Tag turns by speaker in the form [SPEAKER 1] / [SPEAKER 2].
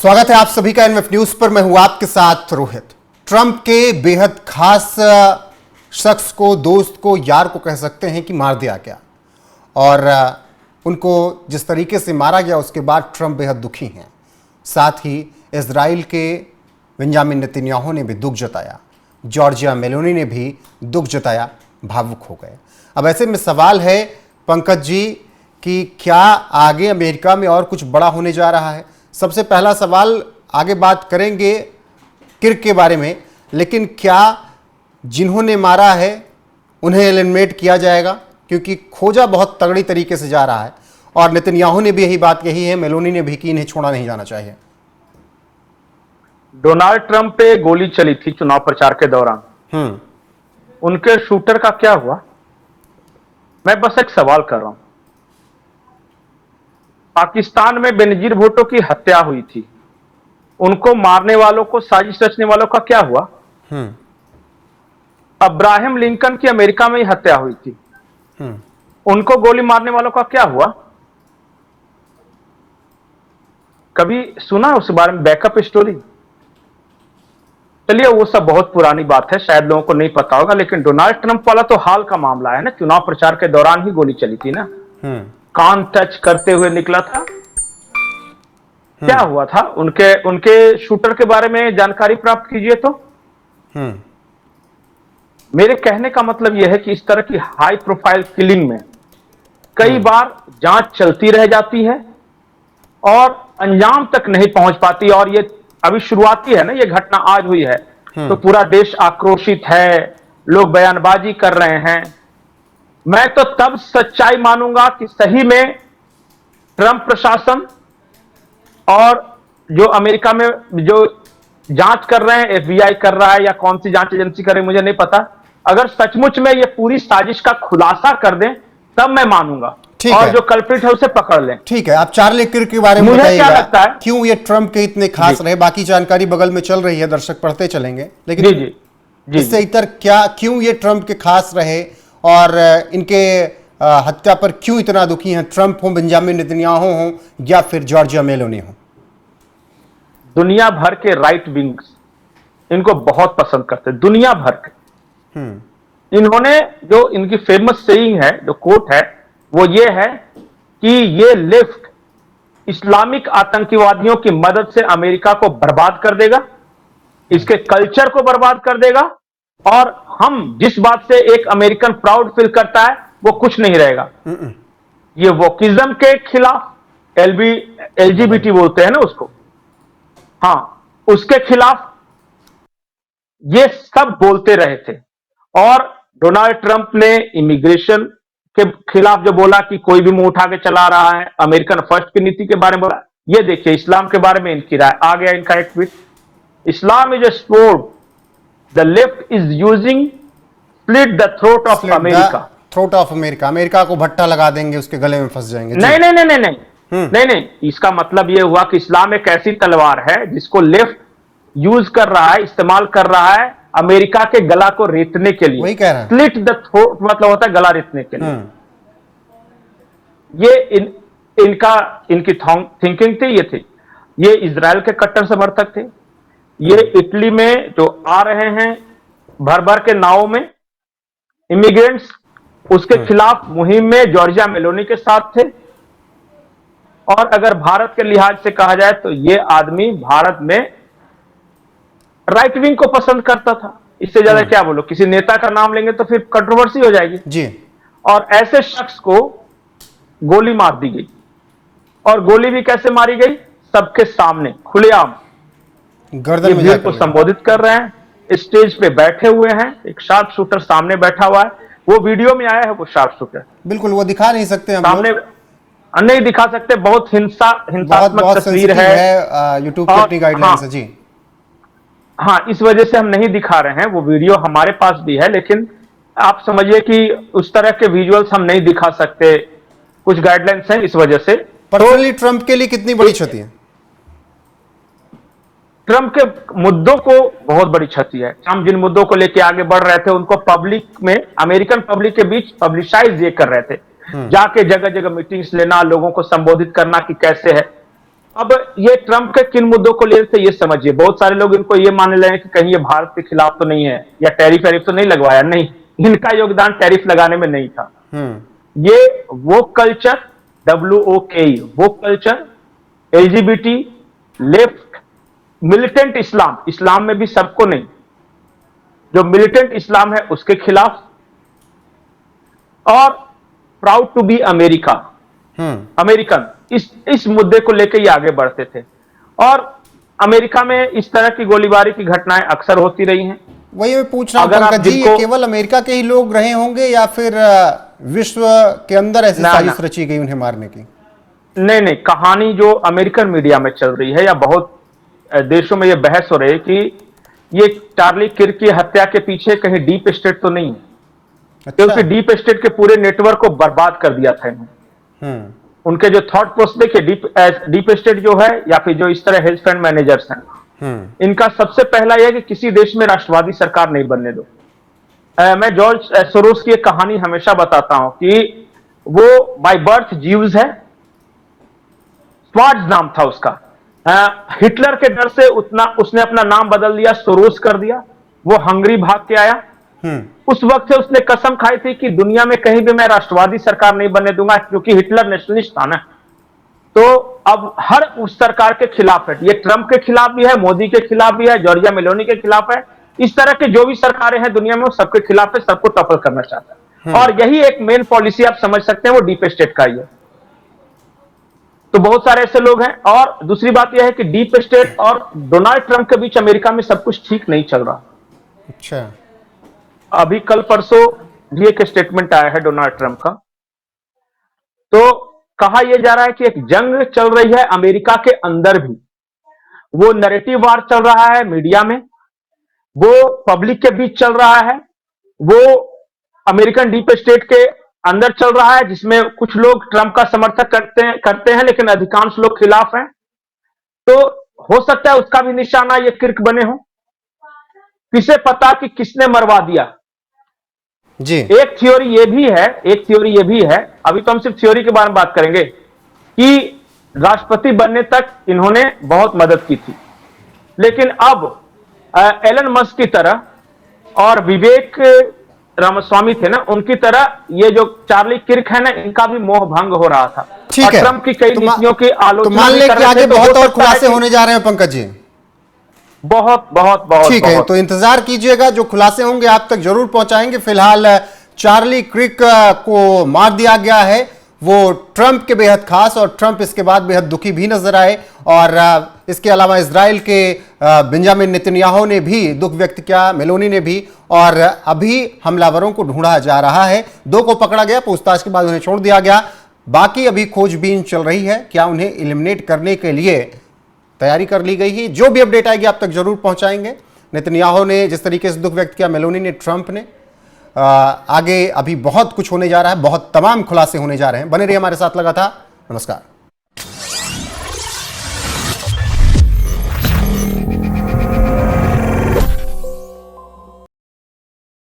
[SPEAKER 1] स्वागत है आप सभी का एनएफ न्यूज पर। मैं हूं आपके साथ रोहित। ट्रंप के बेहद खास शख्स को, दोस्त को, यार को कह सकते हैं कि मार दिया गया और उनको जिस तरीके से मारा गया उसके बाद ट्रंप बेहद दुखी हैं। साथ ही इजराइल के बेंजामिन नेतन्याहू ने भी दुख जताया, जॉर्जिया मेलोनी ने भी दुख जताया, भावुक हो गए। अब ऐसे में सवाल है पंकज जी कि क्या आगे अमेरिका में और कुछ बड़ा होने जा रहा है? सबसे पहला सवाल, आगे बात करेंगे किर्क के बारे में, लेकिन क्या जिन्होंने मारा है उन्हें एलिमिनेट किया जाएगा? क्योंकि खोजा बहुत तगड़ी तरीके से जा रहा है और नेतन्याहू ने भी यही बात कही है, मेलोनी ने भी, कि इन्हें छोड़ा नहीं जाना चाहिए।
[SPEAKER 2] डोनाल्ड ट्रंप पे गोली चली थी चुनाव प्रचार के दौरान, उनके शूटर का क्या हुआ? मैं बस एक सवाल कर रहा हूं। पाकिस्तान में बेनजीर भुट्टो की हत्या हुई थी, उनको मारने वालों को, साजिश रचने वालों का क्या हुआ? अब्राहम लिंकन की अमेरिका में ही हत्या हुई थी, उनको गोली मारने वालों का क्या हुआ? कभी सुना उस बारे में बैकअप स्टोरी? चलिए, वो सब बहुत पुरानी बात है, शायद लोगों को नहीं पता होगा, लेकिन डोनाल्ड ट्रंप वाला तो हाल का मामला है ना। चुनाव प्रचार के दौरान ही गोली चली थी ना, कान टच करते हुए निकला था। क्या हुआ था? उनके शूटर के बारे में जानकारी प्राप्त कीजिए तो। मेरे कहने का मतलब यह है कि इस तरह की हाई प्रोफाइल किलिंग में कई बार जांच चलती रह जाती है और अंजाम तक नहीं पहुंच पाती। और ये अभी शुरुआती है ना, ये घटना आज हुई है तो पूरा देश आक्रोशित है, लोग बयानबाजी कर रहे हैं। मैं तो तब सच्चाई मानूंगा कि सही में ट्रंप प्रशासन और जो अमेरिका में जो जांच कर रहे हैं, एफबीआई कर रहा है या कौन सी जांच एजेंसी करे मुझे नहीं पता, अगर सचमुच में ये पूरी साजिश का खुलासा कर दें तब मैं मानूंगा और जो कल्प्रिट है उसे पकड़ लें।
[SPEAKER 1] ठीक है, आप चार्ली किर्क के बारे में
[SPEAKER 2] मुझे
[SPEAKER 1] बताइएगा,
[SPEAKER 2] क्या लगता है
[SPEAKER 1] क्यों ये ट्रंप के इतने खास रहे? बाकी जानकारी बगल में चल रही है, दर्शक पढ़ते चलेंगे, लेकिन जी इससे इतर क्यों ये ट्रंप के खास रहे और इनके हत्या पर क्यों इतना दुखी हैं? ट्रंप हो, बेंजामिन नेतन्याहू हो या फिर जॉर्जिया मेलोनी हो?
[SPEAKER 2] दुनिया भर के राइट विंग्स इनको बहुत पसंद करते हैं, दुनिया भर के। इन्होंने जो इनकी फेमस सेइंग है, जो कोट है, वो ये है कि ये लेफ्ट इस्लामिक आतंकवादियों की मदद से अमेरिका को बर्बाद कर देगा, इसके कल्चर को बर्बाद कर देगा और हम जिस बात से एक अमेरिकन प्राउड फील करता है वो कुछ नहीं रहेगा। ये वोकिज्म के खिलाफ, एलजीबीटी बोलते हैं ना उसको, हाँ, उसके खिलाफ ये सब बोलते रहे थे। और डोनाल्ड ट्रंप ने इमिग्रेशन के खिलाफ जो बोला कि कोई भी मुंह उठा के चला रहा है, अमेरिकन फर्स्ट की नीति के बारे में बोला। ये देखिए, इस्लाम के बारे में इनकी राय आ गया, इनका एक tweet, Islam is a sport, the left is using split the throat of America.
[SPEAKER 1] Throat of America, America को भट्टा लगा देंगे, उसके गले में फंस जाएंगे।
[SPEAKER 2] नहीं नहीं नहीं नहीं नहीं नहीं नहीं, इसका मतलब यह हुआ कि इस्लाम एक ऐसी तलवार है जिसको लेफ्ट यूज कर रहा है, इस्तेमाल कर रहा है अमेरिका के गला को रेतने के लिए।
[SPEAKER 1] वही कह रहा है,
[SPEAKER 2] स्प्लिट द थ्रोट मतलब होता है गला रेतने के लिए। ये इनकी थिंकिंग थी, ये थी। ये इजराइल के कट्टर समर्थक थे। ये इटली में जो आ रहे हैं भर भर के नावों में इमिग्रेंट्स, उसके खिलाफ मुहिम में जॉर्जिया मेलोनी के साथ थे। और अगर भारत के लिहाज से कहा जाए तो ये आदमी भारत में राइट विंग को पसंद करता था। इससे ज्यादा क्या बोलो, किसी नेता का नाम लेंगे तो फिर कंट्रोवर्सी हो जाएगी
[SPEAKER 1] जी। और
[SPEAKER 2] ऐसे शख्स को गोली मार दी गई, और गोली भी कैसे मारी गई? सबके सामने, खुलेआम,
[SPEAKER 1] गर्दन में
[SPEAKER 2] को संबोधित कर रहे हैं, स्टेज पे बैठे हुए हैं, एक शार्प शूटर सामने बैठा हुआ है। वो वीडियो में आया है, वो शार्प शूटर
[SPEAKER 1] बिल्कुल वो दिखा नहीं सकते हम
[SPEAKER 2] सामने, नहीं दिखा सकते, बहुत हिंसात्मक तस्वीर है,
[SPEAKER 1] यूट्यूब की अपनी गाइडलाइंस है जी।
[SPEAKER 2] हाँ, इस वजह से हम नहीं दिखा रहे हैं। वो वीडियो हमारे पास भी है, लेकिन आप समझिए कि उस तरह के विजुअल्स हम नहीं दिखा सकते, कुछ गाइडलाइंस हैं, इस वजह से।
[SPEAKER 1] पर्सनली ट्रंप के लिए कितनी बड़ी क्षति है?
[SPEAKER 2] ट्रंप के मुद्दों को बहुत बड़ी क्षति है। ट्रंप जिन मुद्दों को लेकर आगे बढ़ रहे थे उनको पब्लिक में, अमेरिकन पब्लिक के बीच पब्लिसाइज ये कर रहे थे, जाके जगह जगह मीटिंग्स लेना, लोगों को संबोधित करना कि कैसे है। अब ये ट्रंप के किन मुद्दों को ले थे ये समझिए। बहुत सारे लोग इनको ये मान रहे हैं कि कहीं ये भारत के खिलाफ तो नहीं है या टैरिफ तो नहीं लगवाया। नहीं, इनका योगदान टैरिफ लगाने में नहीं था। ये वो कल्चर, WOKE, वो कल्चर, LGBT, लेफ्ट, मिलिटेंट इस्लाम, इस्लाम में भी सबको नहीं, जो मिलिटेंट इस्लाम है उसके खिलाफ, और proud to be America, American, इस मुद्दे को लेकर ये आगे बढ़ते थे। और अमेरिका में इस तरह की गोलीबारी की घटनाएं अक्सर होती रही हैं।
[SPEAKER 1] वही मैं पूछ रहा हूं पंकज जी, ये केवल अमेरिका के ही लोग रहे होंगे या फिर विश्व के अंदर ऐसी साजिश रची गई उन्हें मारने की?
[SPEAKER 2] नहीं, कहानी जो अमेरिकन मीडिया में चल रही है या बहुत देशों में यह बहस हो रही है कि ये चार्ली किर्क की हत्या के पीछे कहीं डीप स्टेट तो नहीं है। अच्छा। क्योंकि डीप स्टेट के पूरे नेटवर्क को बर्बाद कर दिया था इन्होंने। उनके जो थॉट प्रोसेस देखिए, डीप स्टेट जो है या फिर जो इस तरह हेज फंड मैनेजर्स हैं, इनका सबसे पहला यह कि किसी देश में राष्ट्रवादी सरकार नहीं बनने दो। मैं जॉर्ज सोरोस की एक कहानी हमेशा बताता हूं कि वो बाय बर्थ जीव्स है, स्वार्ज नाम था उसका। हिटलर के डर से उसने अपना नाम बदल दिया, सोरोस कर दिया। वो हंगरी भाग के आया। उस वक्त से उसने कसम खाई थी कि दुनिया में कहीं भी मैं राष्ट्रवादी सरकार नहीं बनने दूंगा, क्योंकि हिटलर नेशनलिस्ट था ना। तो अब हर उस सरकार के खिलाफ है। ये ट्रंप के खिलाफ भी है, मोदी के खिलाफ भी है, जॉर्जिया मेलोनी के खिलाफ है। इस तरह के जो भी सरकारें हैं दुनिया में वो सबके खिलाफ है, सबको टॉपल करना चाहता है। और यही एक मेन पॉलिसी आप समझ सकते हैं, वो डीप स्टेट का ही है। तो बहुत सारे ऐसे लोग हैं। और दूसरी बात यह है कि डीप स्टेट और डोनाल्ड ट्रंप के बीच अमेरिका में सब कुछ ठीक नहीं चल रहा।
[SPEAKER 1] अच्छा,
[SPEAKER 2] अभी कल परसों भी एक स्टेटमेंट आया है डोनाल्ड ट्रंप का। तो कहा यह जा रहा है कि एक जंग चल रही है अमेरिका के अंदर भी। वो नैरेटिव वार चल रहा है मीडिया में, वो पब्लिक के बीच चल रहा है, वो अमेरिकन डीप स्टेट के अंदर चल रहा है, जिसमें कुछ लोग ट्रंप का समर्थन करते हैं लेकिन अधिकांश लोग खिलाफ हैं। तो हो सकता है उसका भी निशाना ये किर्क बने हो। किसे पता कि किसने मरवा दिया
[SPEAKER 1] जी।
[SPEAKER 2] एक थ्योरी ये भी है, अभी तो हम सिर्फ थ्योरी के बारे में बात करेंगे, कि राष्ट्रपति बनने तक इन्होंने बहुत मदद की थी। लेकिन अब एलन मस्क की तरह और विवेक रामास्वामी थे ना, उनकी तरह ये जो चार्ली किर्क है ना, इनका भी मोह भंग हो रहा था।
[SPEAKER 1] ठीक है,
[SPEAKER 2] ट्रंप की कई नीतियों की आलोचना
[SPEAKER 1] मान ले कि आगे बहुत और खुलासे होने जा रहे हैं पंकज जी।
[SPEAKER 2] बहुत
[SPEAKER 1] ठीक है, तो इंतजार कीजिएगा, जो खुलासे होंगे आप तक जरूर पहुंचाएंगे। फिलहाल चार्ली किर्क को मार दिया गया है, वो ट्रंप के बेहद खास, और ट्रंप इसके बाद बेहद दुखी भी नजर आए। और इसके अलावा इजराइल के बेंजामिन नेतन्याहू ने भी दुख व्यक्त किया, मेलोनी ने भी। और अभी हमलावरों को ढूंढा जा रहा है। 2 को पकड़ा गया, पूछताछ के बाद उन्हें छोड़ दिया गया। बाकी अभी खोजबीन चल रही है, क्या उन्हें एलिमिनेट करने के लिए तैयारी कर ली गई है। जो भी अपडेट आएगी आप तक जरूर पहुंचाएंगे। नेतन्याहू ने जिस तरीके से दुख व्यक्त किया, मेलोनी ने, ट्रंप ने, आगे अभी बहुत कुछ होने जा रहा है, बहुत तमाम खुलासे होने जा रहे हैं। बने रहिए हमारे साथ लगातार। नमस्कार।